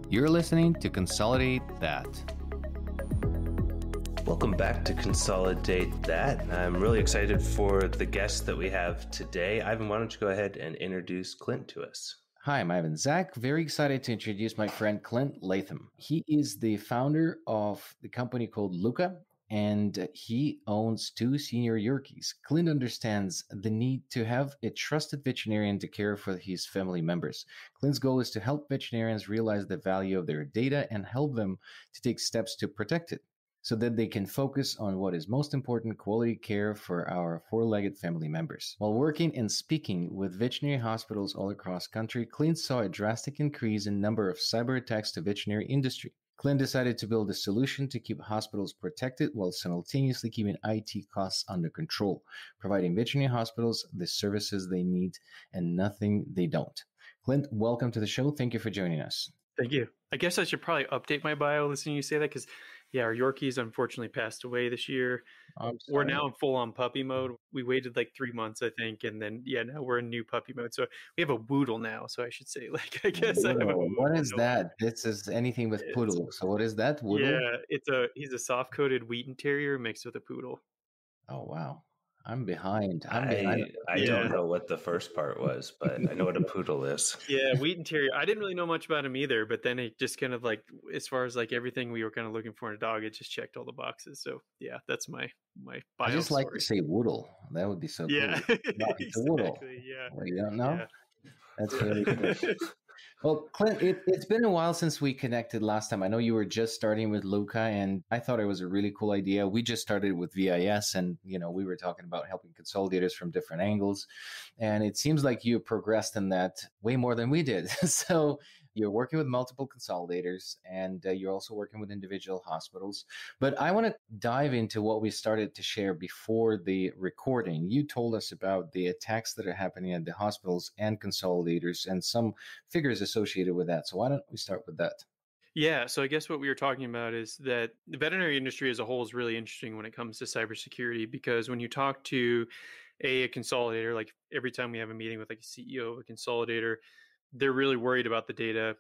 You're listening to Consolidate That. Welcome back to Consolidate That. I'm really excited for the guest that we have today. Ivan, why don't you go ahead and introduce Clint to us? Hi, I'm Ivan Zach. Very excited to introduce my friend Clint Latham. He is the founder of the company called Luca, and he owns 2 senior Yorkies. Clint understands the need to have a trusted veterinarian to care for his family members. Clint's goal is to help veterinarians realize the value of their data and help them to take steps to protect it, so that they can focus on what is most important, quality care for our 4-legged family members. While working and speaking with veterinary hospitals all across country, Clint saw a drastic increase in number of cyber attacks to veterinary industry. Clint decided to build a solution to keep hospitals protected while simultaneously keeping IT costs under control, providing veterinary hospitals the services they need and nothing they don't. Clint, welcome to the show. Thank you for joining us. Thank you. I guess I should probably update my bio listening to you say that because, our Yorkies unfortunately passed away this year. We're now in full-on puppy mode. We waited like 3 months, I think, and then, now we're in new puppy mode. So we have a Woodle now, so I should say, I guess I have a Woodle. What is that? This is anything with poodle. So what is that, Woodle? Yeah, he's a soft-coated Wheaten Terrier mixed with a poodle. Oh, wow. I'm behind. I don't know what the first part was, but I know what a poodle is. Yeah, Wheaten Terrier. I didn't really know much about him either, but then it just kind of as far as everything we were kind of looking for in a dog, it just checked all the boxes. So yeah, that's my bio. I just like to say Woodle. That would be so cool. Yeah, it's a Woodle. Yeah. Well, you don't know? Yeah. That's really cool. Well, Clint, it's been a while since we connected last time. I know you were just starting with Luca, and I thought it was a really cool idea. We just started with VIS, and we were talking about helping consolidators from different angles. And it seems like you progressed in that way more than we did. So you're working with multiple consolidators, and you're also working with individual hospitals. But I want to dive into what we started to share before the recording. You told us about the attacks that are happening at the hospitals and consolidators and some figures associated with that. So why don't we start with that? Yeah, so I guess what we were talking about is that the veterinary industry as a whole is really interesting when it comes to cybersecurity, because when you talk to a consolidator, like every time we have a meeting with a CEO of a consolidator, they're really worried about the data.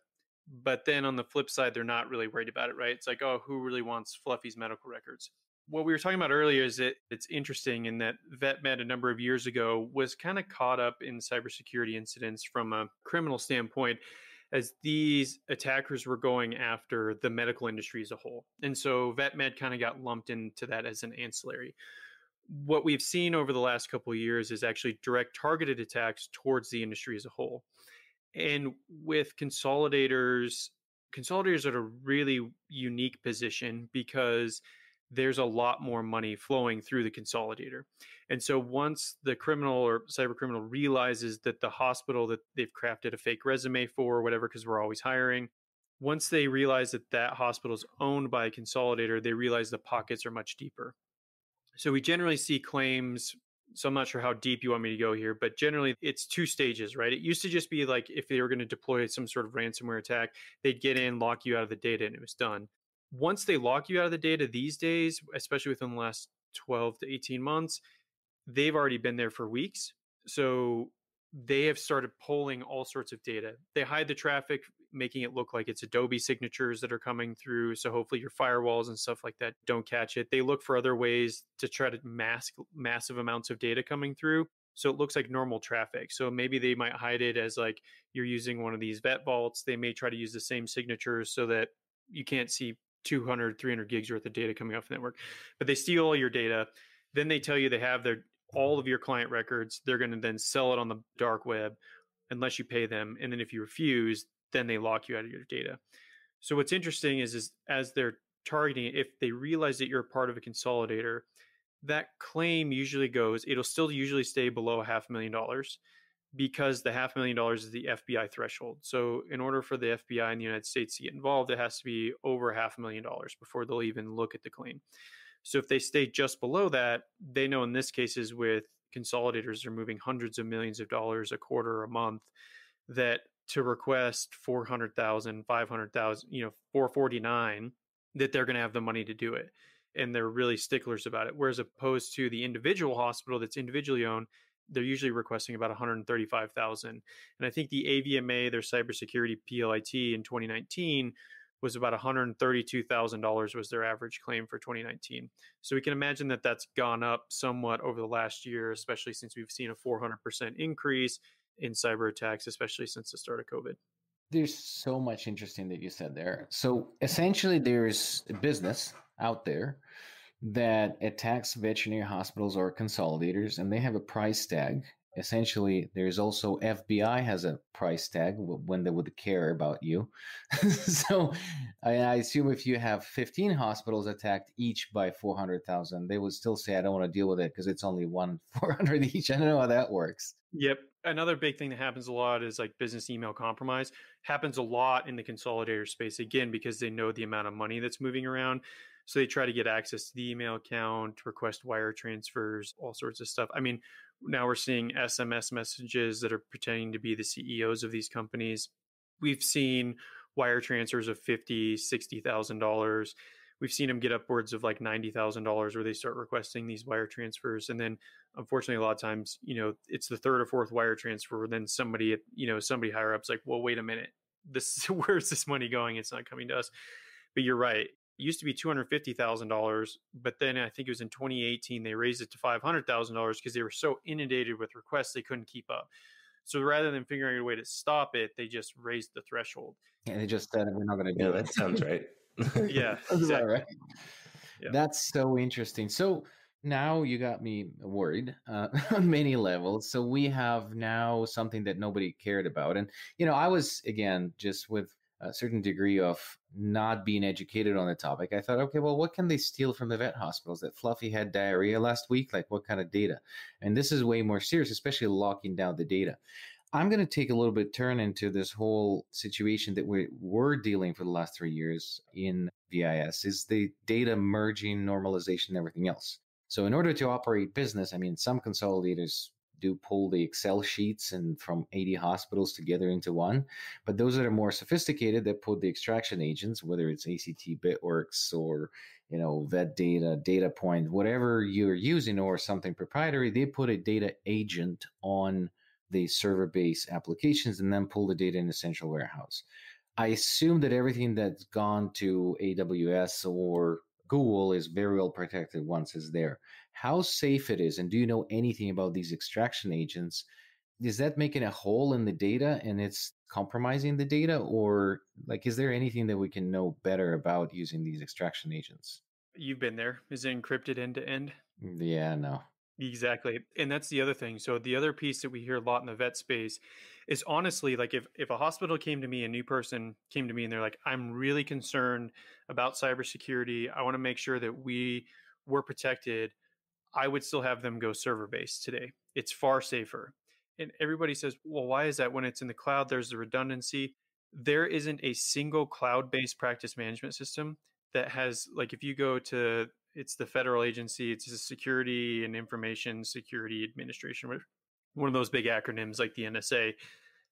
But then on the flip side, they're not really worried about it, right? It's like, oh, who really wants Fluffy's medical records? What we were talking about earlier is that it's interesting in that VetMed a number of years ago was kind of caught up in cybersecurity incidents from a criminal standpoint, as these attackers were going after the medical industry as a whole. And so VetMed kind of got lumped into that as an ancillary. What we've seen over the last couple of years is actually direct targeted attacks towards the industry as a whole. And with consolidators are at a really unique position because there's a lot more money flowing through the consolidator. And so once the criminal or cyber criminal realizes that the hospital that they've crafted a fake resume for or whatever, because we're always hiring, once they realize that that hospital is owned by a consolidator, they realize the pockets are much deeper. So we generally see claims. So I'm not sure how deep you want me to go here, but generally it's 2 stages, right? It used to just be like if they were going to deploy some sort of ransomware attack, they'd get in, lock you out of the data, and it was done. Once they lock you out of the data these days, especially within the last 12 to 18 months, they've already been there for weeks. So they have started pulling all sorts of data. They hide the traffic, making it look like it's Adobe signatures that are coming through. So hopefully your firewalls and stuff like that don't catch it. They look for other ways to try to mask massive amounts of data coming through, so it looks like normal traffic. So maybe they might hide it as like you're using one of these vet vaults. They may try to use the same signatures so that you can't see 200, 300 gigs worth of data coming off the network. But they steal all your data. Then they tell you they have all of your client records. They're going to then sell it on the dark web unless you pay them. And then if you refuse, then they lock you out of your data. So what's interesting is as they're targeting it, if they realize that you're a part of a consolidator, that claim usually it'll still usually stay below $500,000 because the $500,000 is the FBI threshold. So in order for the FBI in the United States to get involved, it has to be over $500,000 before they'll even look at the claim. So if they stay just below that, they know in this case is with consolidators are moving hundreds of millions of dollars a quarter or a month, that to request 400,000, 500,000, 449, that they're going to have the money to do it. And they're really sticklers about it. Whereas opposed to the individual hospital that's individually owned, they're usually requesting about 135,000. And I think the AVMA, their cybersecurity PLIT in 2019 was about $132,000 was their average claim for 2019. So we can imagine that that's gone up somewhat over the last year, especially since we've seen a 400% increase in cyber attacks, especially since the start of COVID. There's so much interesting that you said there. So essentially, there's a business out there that attacks veterinary hospitals or consolidators, and they have a price tag. Essentially, there's also FBI has a price tag when they would care about you. So I assume if you have 15 hospitals attacked each by 400,000, they would still say, I don't want to deal with it because it's only 400 each. I don't know how that works. Yep. Another big thing that happens a lot is like business email compromise. Happens a lot in the consolidator space, again, because they know the amount of money that's moving around. So they try to get access to the email account, request wire transfers, all sorts of stuff. I mean, now we're seeing SMS messages that are pretending to be the CEOs of these companies. We've seen wire transfers of $50,000, $60,000. We've seen them get upwards of like $90,000 where they start requesting these wire transfers. And then unfortunately, a lot of times, it's the third or fourth wire transfer. Then somebody higher up's like, well, wait a minute, where's this money going? It's not coming to us. But you're right. It used to be $250,000, but then I think it was in 2018, they raised it to $500,000 because they were so inundated with requests, they couldn't keep up. So rather than figuring out a way to stop it, they just raised the threshold. And they just said, we're not going to do it. That sounds right. Yeah, exactly. Right. Yeah. That's so interesting. So now you got me worried on many levels. So we have now something that nobody cared about. And, I was, again, just with a certain degree of not being educated on the topic. I thought, okay, well, what can they steal from the vet hospitals? That Fluffy had diarrhea last week? Like, what kind of data? And this is way more serious, especially locking down the data. I'm going to take a little bit turn into this whole situation that we're dealing for the last 3 years in VIS is the data merging, normalization, and everything else. So in order to operate business, I mean, some consolidators do pull the Excel sheets and from 80 hospitals together into one, but those that are more sophisticated that put the extraction agents, whether it's ACT Bitworks or vet data, data point, whatever you're using or something proprietary, they put a data agent on the server-based applications and then pull the data in the central warehouse. I assume that everything that's gone to AWS or Google is very well protected once it's there. How safe it is, and do you know anything about these extraction agents? Is that making a hole in the data and it's compromising the data, or is there anything that we can know better about using these extraction agents? You've been there. Is it encrypted end to end? Yeah, no. Exactly. And that's the other thing. So the other piece that we hear a lot in the vet space is honestly, like if a hospital came to me, a new person came to me and they're like, I'm really concerned about cybersecurity. I want to make sure that we're protected. I would still have them go server based today. It's far safer. And everybody says, well, why is that? When it's in the cloud, there's the redundancy. There isn't a single cloud-based practice management system that has, like, if you go to, it's the federal agency, it's the Security and Information Security Administration, one of those big acronyms like the NSA.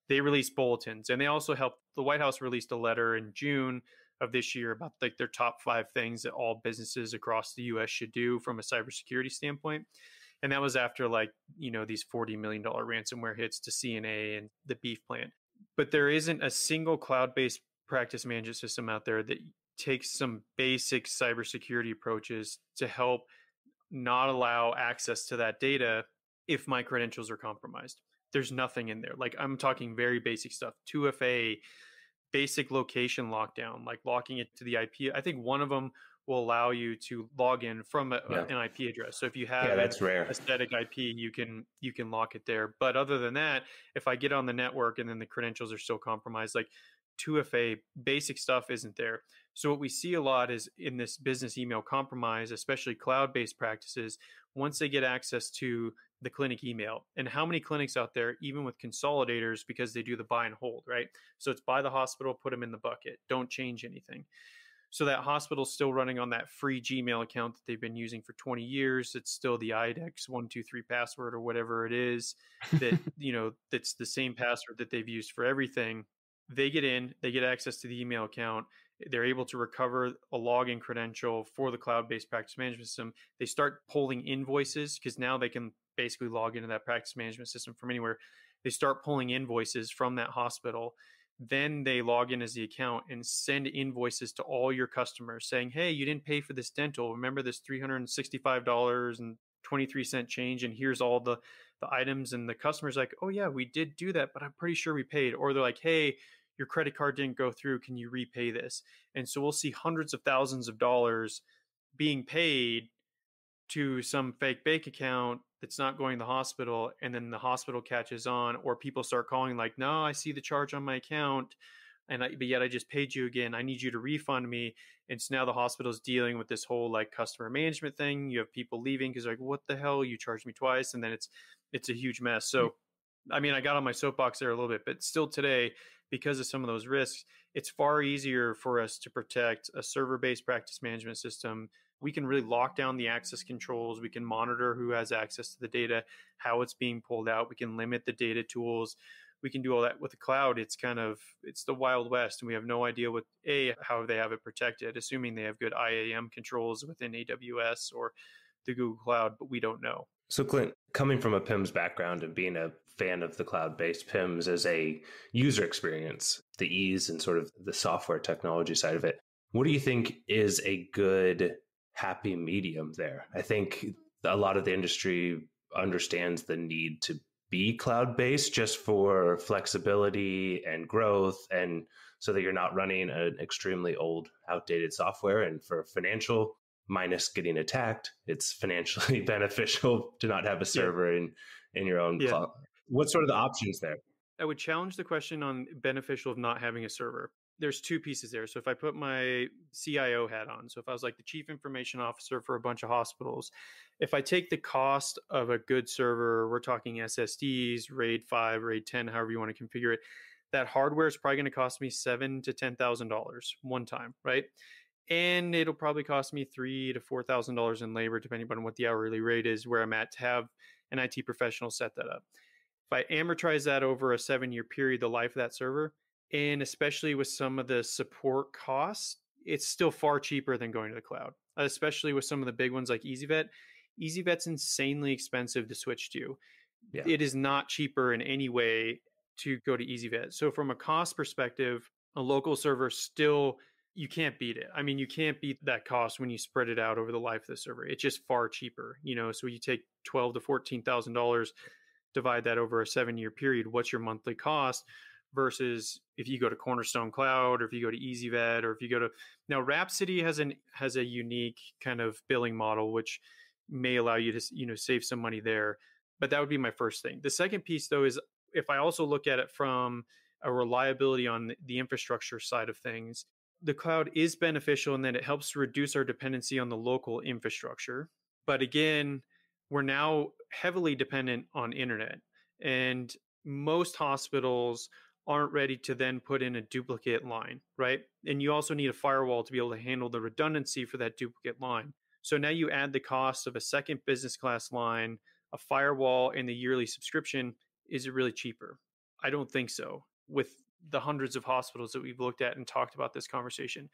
They release bulletins, and they also helped. The White House released a letter in June of this year about like their top 5 things that all businesses across the US should do from a cybersecurity standpoint. And that was after these $40 million ransomware hits to CNA and the beef plant. But there isn't a single cloud-based practice management system out there that takes some basic cybersecurity approaches to help not allow access to that data if my credentials are compromised. There's nothing in there. Like, I'm talking very basic stuff, 2FA, basic location lockdown, like locking it to the IP. I think one of them will allow you to log in from an IP address. So if you have that's rare. a static IP, you can lock it there. But other than that, if I get on the network and then the credentials are still compromised, like 2FA basic stuff isn't there. So what we see a lot is in this business email compromise, especially cloud-based practices, once they get access to the clinic email, and how many clinics out there, even with consolidators, because they do the buy and hold, right? So it's buy the hospital, put them in the bucket, don't change anything. So that hospital's still running on that free Gmail account that they've been using for 20 years. It's still the IDEX 123 password or whatever it is that, that's the same password that they've used for everything. They get in, they get access to the email account. They're able to recover a login credential for the cloud-based practice management system. They start pulling invoices because now they can basically log into that practice management system from anywhere. They start pulling invoices from that hospital. Then they log in as the account and send invoices to all your customers saying, hey, you didn't pay for this dental. Remember this $365.23 change, and here's all the items. And the customer's like, oh yeah, we did do that, but I'm pretty sure we paid. Or they're like, hey, your credit card didn't go through. Can you repay this? And so we'll see hundreds of thousands of dollars being paid to some fake bank account that's not going to the hospital, and then the hospital catches on, or people start calling like, no, I see the charge on my account, but yet I just paid you again. I need you to refund me. And so now the hospital's dealing with this whole like customer management thing. You have people leaving because like, what the hell, you charged me twice, and then it's a huge mess. So I mean, I got on my soapbox there a little bit, but still today, because of some of those risks, it's far easier for us to protect a server-based practice management system. We can really lock down the access controls. We can monitor who has access to the data, how it's being pulled out. We can limit the data tools. We can do all that with the cloud. It's the Wild West, and we have no idea how they have it protected, assuming they have good IAM controls within AWS or the Google Cloud, but we don't know. So Clint, coming from a PIMS background and being a fan of the cloud-based PIMS as a user experience, the ease and sort of the software technology side of it, what do you think is a good happy medium there? I think a lot of the industry understands the need to be cloud-based just for flexibility and growth, and so that you're not running an extremely old, outdated software. And for financial, minus getting attacked, it's financially beneficial to not have a server in your own cloud. What's sort of the options there? I would challenge the question on beneficial of not having a server. There's two pieces there. So if I put my CIO hat on, so if I was like the chief information officer for a bunch of hospitals, if I take the cost of a good server, we're talking SSDs, RAID 5, RAID 10, however you want to configure it, that hardware is probably going to cost me $7,000 to $10,000 one time, right? And it'll probably cost me $3,000 to $4,000 in labor, depending on what the hourly rate is where I'm at, to have an IT professional set that up. If I amortize that over a 7-year period, the life of that server, and especially with some of the support costs, it's still far cheaper than going to the cloud, especially with some of the big ones like EasyVet. EasyVet's insanely expensive to switch to. Yeah. It is not cheaper in any way to go to EasyVet. So from a cost perspective, a local server still, you can't beat it. I mean, you can't beat that cost when you spread it out over the life of the server. It's just far cheaper, so you take $12,000 to $14,000, divide that over a 7-year period. What's your monthly cost? Versus if you go to Cornerstone Cloud, or if you go to EasyVet, or if you go to now Rhapsody has a unique kind of billing model, which may allow you to save some money there. But that would be my first thing. The second piece, though, is if I also look at it from a reliability on the infrastructure side of things, the cloud is beneficial in that it helps reduce our dependency on the local infrastructure. But again, we're now heavily dependent on internet, and most hospitals aren't ready to then put in a duplicate line, right? And you also need a firewall to be able to handle the redundancy for that duplicate line. So now you add the cost of a second business class line, a firewall, and the yearly subscription. Is it really cheaper? I don't think so, with the hundreds of hospitals that we've looked at and talked about this conversation.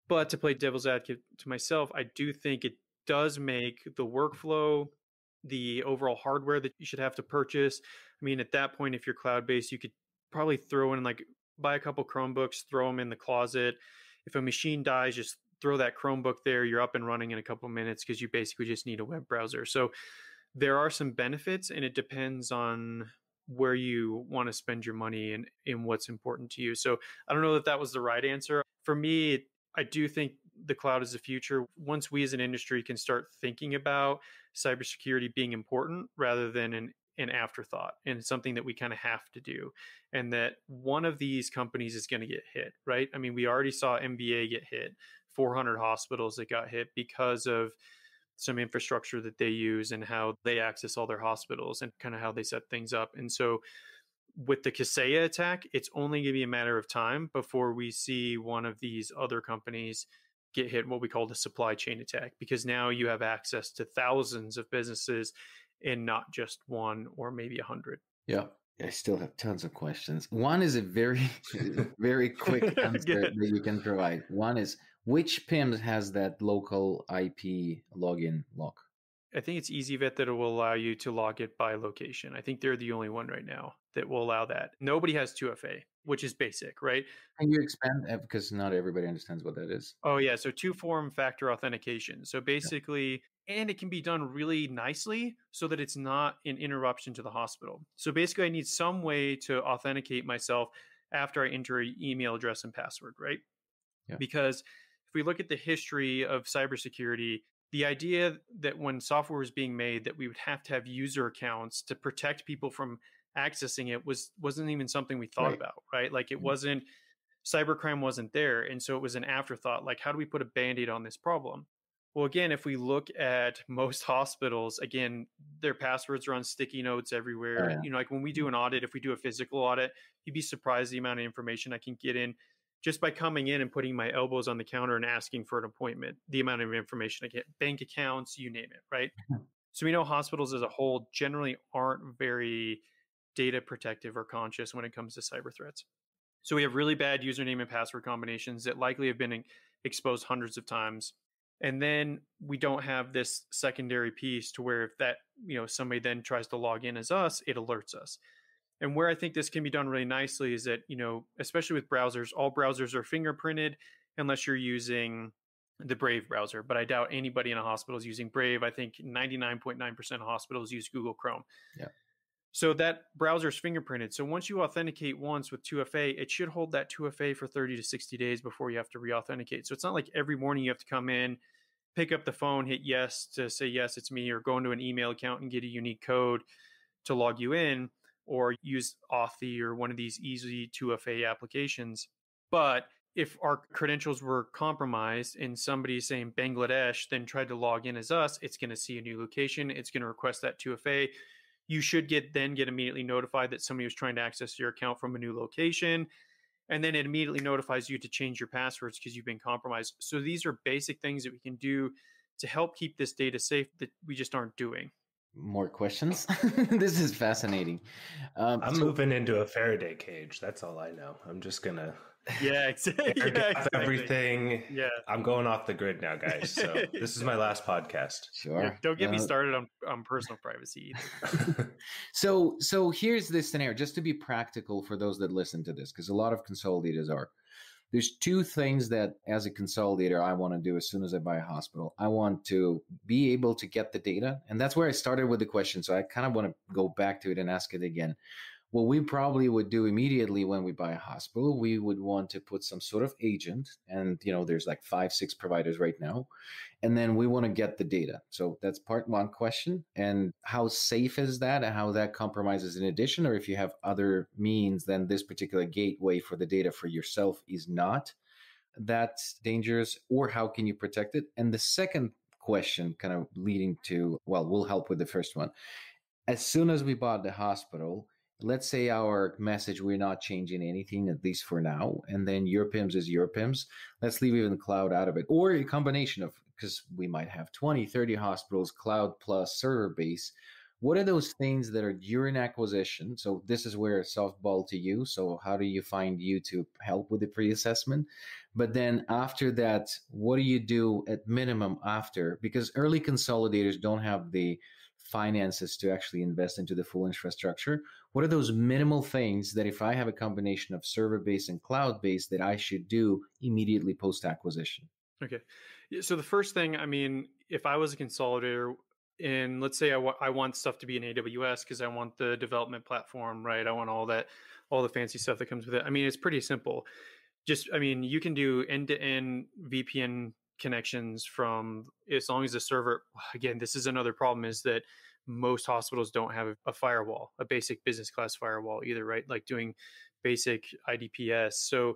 But to play devil's advocate to myself, I do think it does make the workflow, the overall hardware that you should have to purchase. I mean, at that point, if you're cloud-based, you could probably throw in buy a couple Chromebooks, throw them in the closet. If a machine dies, just throw that Chromebook there. You're up and running in a couple of minutes because you basically just need a web browser. So there are some benefits, and it depends on where you want to spend your money and in what's important to you. So I don't know that was the right answer. For me, I do think the cloud is the future. Once we as an industry can start thinking about cybersecurity being important rather than an afterthought, and it's something that we kind of have to do, and that one of these companies is going to get hit, right? I mean, we already saw MBA get hit, 400 hospitals that got hit because of some infrastructure that they use and how they access all their hospitals and kind of how they set things up. And so with the Kaseya attack, it's only going to be a matter of time before we see one of these other companies get hit what we call the supply chain attack, because now you have access to thousands of businesses and not just one or maybe 100. Yeah, I still have tons of questions. One is a very, very quick answer that you can provide. One is, which PIMS has that local IP login lock? I think it's EasyVet that will allow you to log it by location. I think they're the only one right now that will allow that. Nobody has 2FA, which is basic, right? Can you expand that? Because not everybody understands what that is. Oh, yeah. So two-form factor authentication. So basically, and it can be done really nicely so that it's not an interruption to the hospital. So basically, I need some way to authenticate myself after I enter an email address and password, right? Yeah. Because if we look at the history of cybersecurity, the idea that when software was being made that we would have to have user accounts to protect people from accessing it wasn't even something we thought Right. about, right? Like it Mhm. wasn't, cybercrime wasn't there. And so it was an afterthought. Like, how do we put a band-aid on this problem? Well, again, if we look at most hospitals, again, their passwords are on sticky notes everywhere. Yeah. Like when we do an audit, if we do a physical audit, you'd be surprised the amount of information I can get in just by coming in and putting my elbows on the counter and asking for an appointment, the amount of information I get, bank accounts, you name it, right? So we know hospitals as a whole generally aren't very data protective or conscious when it comes to cyber threats. So we have really bad username and password combinations that likely have been exposed hundreds of times. And then we don't have this secondary piece to where if that, somebody then tries to log in as us, it alerts us. And where I think this can be done really nicely is that, especially with browsers, all browsers are fingerprinted unless you're using the Brave browser. But I doubt anybody in a hospital is using Brave. I think 99.9% of hospitals use Google Chrome. Yeah. So that browser is fingerprinted. So once you authenticate once with 2FA, it should hold that 2FA for 30 to 60 days before you have to re-authenticate. So it's not like every morning you have to come in, pick up the phone, hit yes to say, yes, it's me, or go into an email account and get a unique code to log you in, or use Authy or one of these easy 2FA applications. But if our credentials were compromised and somebody saying Bangladesh then tried to log in as us, it's going to see a new location. It's going to request that 2FA. You should get immediately notified that somebody was trying to access your account from a new location. And then it immediately notifies you to change your passwords because you've been compromised. So these are basic things that we can do to help keep this data safe that we just aren't doing. More questions? This is fascinating. I'm moving into a Faraday cage. That's all I know. I'm just going to exactly. everything. Yeah. I'm going off the grid now, guys. So this is my last podcast. Sure. Yeah, don't get me started on personal privacy either. So here's this scenario, just to be practical for those that listen to this, because a lot of consolidators are. There's two things that as a consolidator I want to do as soon as I buy a hospital. I want to be able to get the data. And that's where I started with the question. So I kind of want to go back to it and ask it again. What we probably would do immediately when we buy a hospital, we would want to put some sort of agent. And, there's like 5-6 providers right now. And then we want to get the data. So that's part one question. And how safe is that and how that compromises in addition, or if you have other means, then this particular gateway for the data for yourself is not that dangerous, or how can you protect it? And the second question kind of leading to, we'll help with the first one. As soon as we bought the hospital, let's say our message, we're not changing anything, at least for now. And then your PIMS is your PIMS. Let's leave even the cloud out of it. Or a combination of, because we might have 20, 30 hospitals, cloud plus server base. What are those things that are during acquisition? So this is where softball to you. So how do you find you to help with the pre-assessment? But then after that, what do you do at minimum after? Because early consolidators don't have the finances to actually invest into the full infrastructure. What are those minimal things that if I have a combination of server-based and cloud-based that I should do immediately post-acquisition? Okay. So the first thing, if I was a consolidator and let's say I want stuff to be in AWS because I want the development platform, right? I want all the fancy stuff that comes with it. It's pretty simple. You can do end-to-end VPN connections from, as long as the server, again, this is another problem, is that most hospitals don't have a firewall, a basic business class firewall either, right? Like doing basic IDPS, so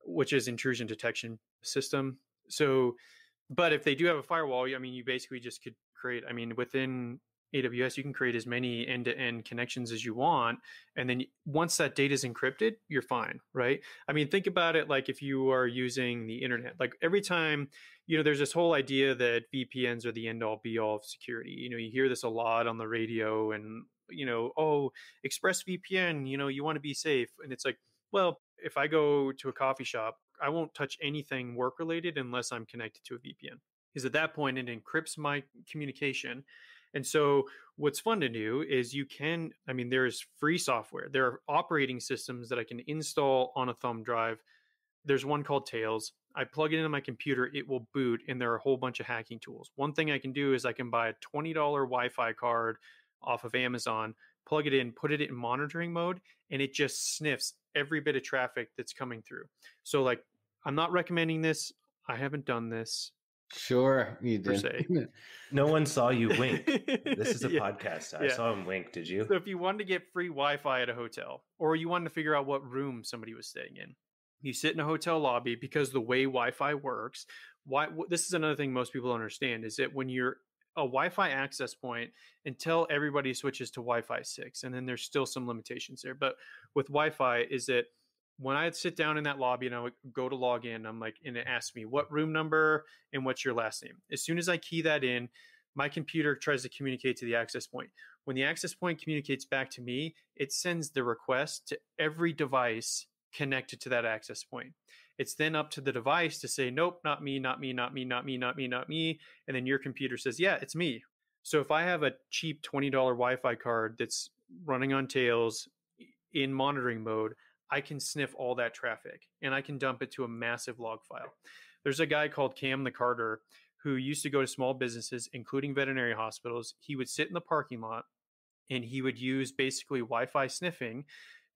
which is intrusion detection system. So, but if they do have a firewall, you basically just could create, within AWS, you can create as many end-to-end connections as you want. And then once that data is encrypted, you're fine, right? Think about it like if you are using the internet, like every time, there's this whole idea that VPNs are the end-all be-all of security. You hear this a lot on the radio and, ExpressVPN, you want to be safe. And it's like, well, if I go to a coffee shop, I won't touch anything work-related unless I'm connected to a VPN. Because at that point, it encrypts my communication. And so what's fun to do is there's free software. There are operating systems that I can install on a thumb drive. There's one called Tails. I plug it into my computer, it will boot, and there are a whole bunch of hacking tools. One thing I can do is I can buy a $20 Wi-Fi card off of Amazon, plug it in, put it in monitoring mode, and it just sniffs every bit of traffic that's coming through. So like, I'm not recommending this. I haven't done this. Sure, you per did. se. No one saw you wink. This is a Yeah. podcast. I saw him wink. Did you? So if you wanted to get free Wi-Fi at a hotel, or you wanted to figure out what room somebody was staying in, you sit in a hotel lobby, because the way Wi-Fi works, this is another thing most people don't understand, is that when you're a Wi-Fi access point, until everybody switches to Wi-Fi 6, and then there's still some limitations there. But with Wi-Fi, is that when I sit down in that lobby and I would go to log in, I'm like, and it asks me what room number and what's your last name. As soon as I key that in, my computer tries to communicate to the access point. When the access point communicates back to me, it sends the request to every device connected to that access point. It's then up to the device to say, nope, not me, not me, not me, not me, not me, not me. And then your computer says, yeah, it's me. So if I have a cheap $20 Wi-Fi card that's running on Tails in monitoring mode, I can sniff all that traffic and I can dump it to a massive log file. There's a guy called Cam the Carter who used to go to small businesses, including veterinary hospitals. He would sit in the parking lot and he would use basically Wi-Fi sniffing,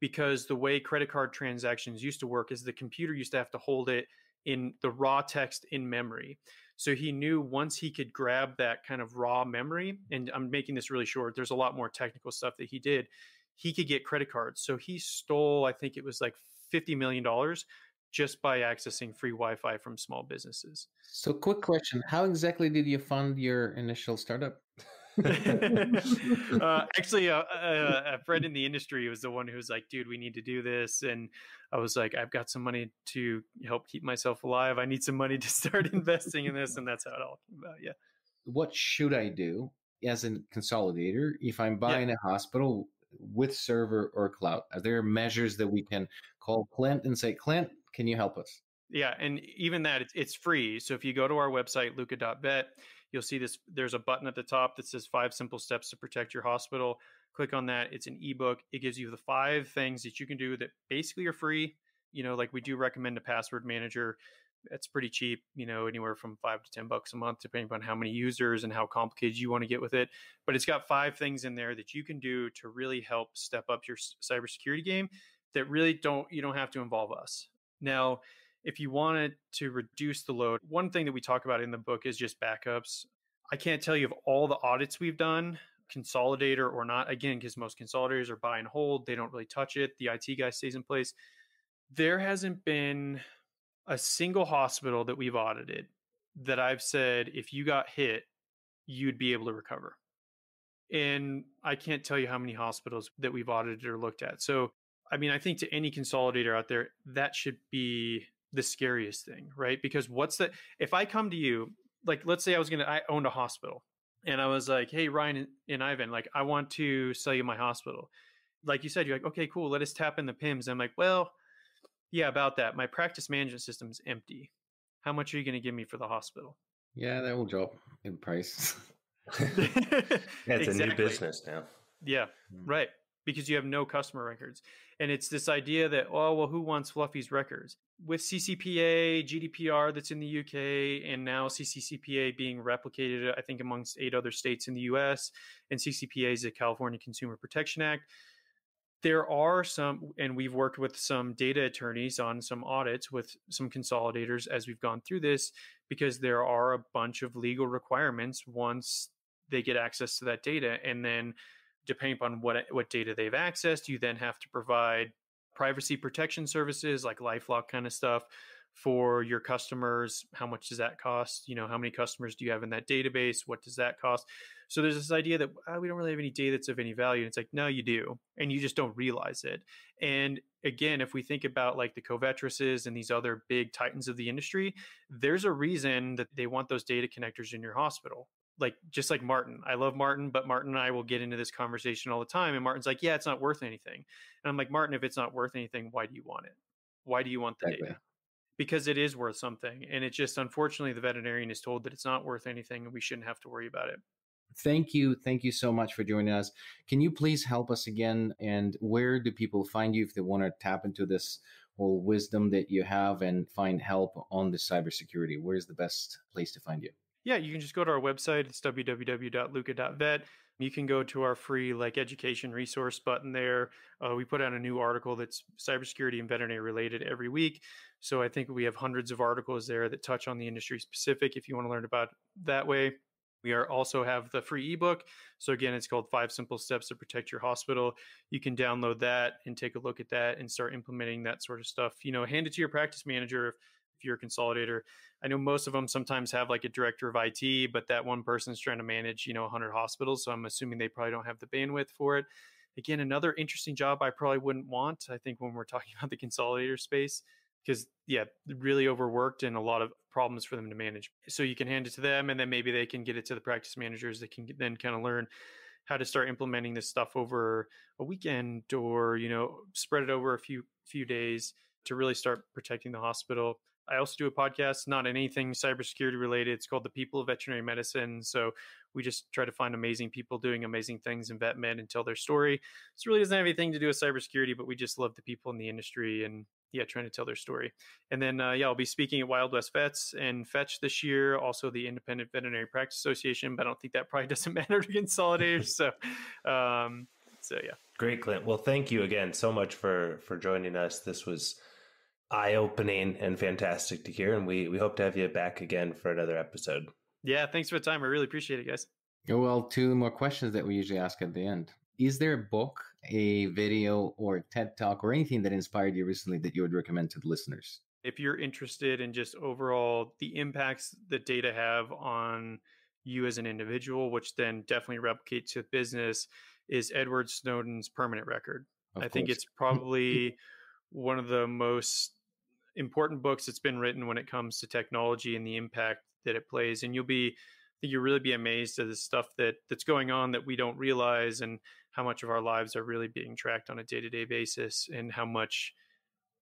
because the way credit card transactions used to work is the computer used to have to hold it in the raw text in memory. So he knew once he could grab that kind of raw memory, and I'm making this really short, there's a lot more technical stuff that he did, he could get credit cards. So he stole, I think it was like $50 million just by accessing free Wi-Fi from small businesses. So quick question, how exactly did you fund your initial startup? Actually, a friend in the industry was the one who was like, dude, we need to do this. And I was like, I've got some money to help keep myself alive. I need some money to start investing in this. And that's how it all came about. Yeah. What should I do as a consolidator if I'm buying a hospital with server or cloud? Are there measures that we can call Clint and say, Clint, can you help us? Yeah. And even that, it's free. So if you go to our website, luca.vet, you'll see this. There's a button at the top that says 5 simple steps to protect your hospital. Click on that. It's an ebook. It gives you the 5 things that you can do that basically are free. Like we do recommend a password manager. That's pretty cheap, anywhere from $5 to $10 a month, depending on how many users and how complicated you want to get with it. But it's got 5 things in there that you can do to really help step up your cybersecurity game that really you don't have to involve us. Now, if you wanted to reduce the load, one thing that we talk about in the book is just backups. I can't tell you of all the audits we've done, consolidator or not, again, because most consolidators are buy and hold. They don't really touch it. The IT guy stays in place. There hasn't been a single hospital that we've audited that I've said, if you got hit, you'd be able to recover. And I can't tell you how many hospitals that we've audited or looked at. So, I think to any consolidator out there, that should be the scariest thing, right? Because if I come to you, like, let's say I owned a hospital and I was like, hey, Ryan and Ivan, like, I want to sell you my hospital. Like you said, you're like, okay, cool. Let us tap in the PIMS. I'm like, well, yeah, about that. My practice management system is empty. How much are you going to give me for the hospital? Yeah, that will drop in price. It's a new business now. Yeah, right. Because you have no customer records. And it's this idea that, who wants Fluffy's records? With CCPA, GDPR that's in the UK, and now CCCPA being replicated, I think, amongst 8 other states in the US, and CCPA is the California Consumer Protection Act. There are some, and we've worked with some data attorneys on some audits with some consolidators as we've gone through this, because there are a bunch of legal requirements once they get access to that data. And then depending upon what data they've accessed, you then have to provide privacy protection services like LifeLock kind of stuff for your customers. How much does that cost? How many customers do you have in that database? What does that cost? So there's this idea that we don't really have any data that's of any value. And it's like, no, you do. And you just don't realize it. And again, if we think about like the Covetruses and these other big titans of the industry, there's a reason that they want those data connectors in your hospital. Like, just like Martin. I love Martin, but Martin and I will get into this conversation all the time. And Martin's like, yeah, it's not worth anything. And I'm like, Martin, if it's not worth anything, why do you want it? Why do you want the data? Because it is worth something. And it's just, unfortunately, the veterinarian is told that it's not worth anything and we shouldn't have to worry about it. Thank you. Thank you so much for joining us. Can you please help us again? And where do people find you if they want to tap into this whole wisdom that you have and find help on the cybersecurity? Where's the best place to find you? Yeah, you can just go to our website. It's www.luca.vet. You can go to our free education resource button there. We put out a new article that's cybersecurity and veterinary related every week. So I think we have hundreds of articles there that touch on the industry specific if you want to learn about it that way. We also have the free ebook. So again, it's called 5 Simple Steps to Protect Your Hospital. You can download that and take a look at that and start implementing that sort of stuff. Hand it to your practice manager if you're a consolidator. I know most of them sometimes have a director of IT, but that one person's trying to manage, 100 hospitals. So I'm assuming they probably don't have the bandwidth for it. Again, another interesting job I probably wouldn't want, I think, when we're talking about the consolidator space, because really overworked and a lot of problems for them to manage. So you can hand it to them, and then maybe they can get it to the practice managers that can then kind of learn how to start implementing this stuff over a weekend, or spread it over a few days to really start protecting the hospital. I also do a podcast, not anything cybersecurity related. It's called The People of Veterinary Medicine. So we just try to find amazing people doing amazing things in vet med and tell their story. This really doesn't have anything to do with cybersecurity, but we just love the people in the industry and trying to tell their story. And then, I'll be speaking at Wild West Vets and Fetch this year, also the Independent Veterinary Practice Association, but I don't think that probably doesn't matter to consolidators. So yeah. Great, Clint. Well, thank you again so much for joining us. This was eye-opening and fantastic to hear, and we hope to have you back again for another episode. Yeah, thanks for the time. I really appreciate it, guys. Well, 2 more questions that we usually ask at the end. Is there a book, a video, or a TED Talk, or anything that inspired you recently that you would recommend to the listeners? If you're interested in just overall the impacts that data have on you as an individual, which then definitely replicates to business, is Edward Snowden's Permanent Record. I think it's probably one of the most important books that's been written when it comes to technology and the impact that it plays. And you'll really be amazed at the stuff that's going on that we don't realize, and how much of our lives are really being tracked on a day-to-day basis, and how much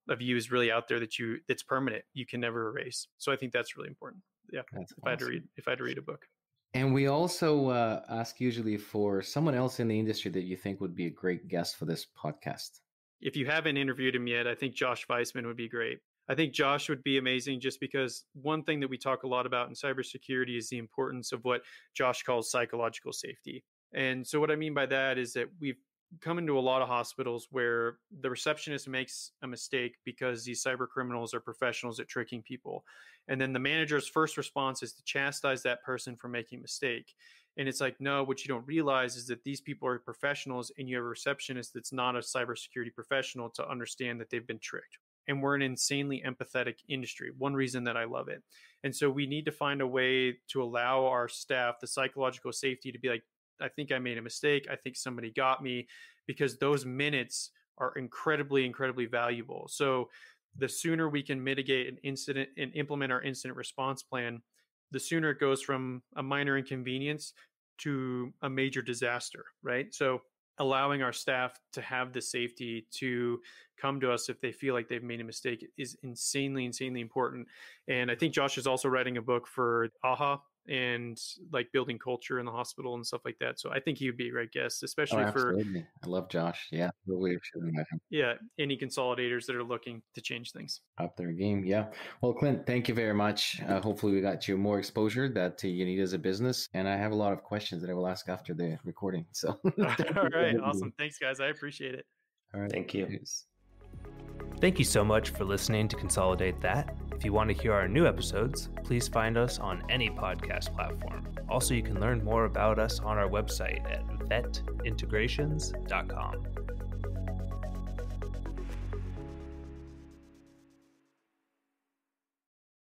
of you is really out there that's permanent. You can never erase. So I think that's really important. Yeah. If I had to read a book. And we also ask usually for someone else in the industry that you think would be a great guest for this podcast. If you haven't interviewed him yet, I think Josh Weissman would be great. I think Josh would be amazing, just because one thing that we talk a lot about in cybersecurity is the importance of what Josh calls psychological safety. And so what I mean by that is that we've come into a lot of hospitals where the receptionist makes a mistake because these cyber criminals are professionals at tricking people. And then the manager's first response is to chastise that person for making a mistake. And it's like, no, what you don't realize is that these people are professionals, and you have a receptionist that's not a cybersecurity professional to understand that they've been tricked. And we're an insanely empathetic industry. One reason that I love it. And so we need to find a way to allow our staff the psychological safety to be like, I think I made a mistake. I think somebody got me, because those minutes are incredibly, incredibly valuable. So the sooner we can mitigate an incident and implement our incident response plan, the sooner it goes from a minor inconvenience to a major disaster, right? So allowing our staff to have the safety to come to us if they feel like they've made a mistake is insanely, insanely important. And I think Josh is also writing a book for AHA and building culture in the hospital and stuff like that. So I think he would be a great guest, especially for... I love Josh. Yeah. Really should invite him. Yeah. Any consolidators that are looking to change things. Up their game. Yeah. Well, Clint, thank you very much. Hopefully we got you more exposure that you need as a business. And I have a lot of questions that I will ask after the recording. So all right. Awesome. Thanks, guys. I appreciate it. All right. Thank you. Cheers. Thank you so much for listening to Consolidate That. If you want to hear our new episodes, please find us on any podcast platform. Also, you can learn more about us on our website at vetintegrations.com.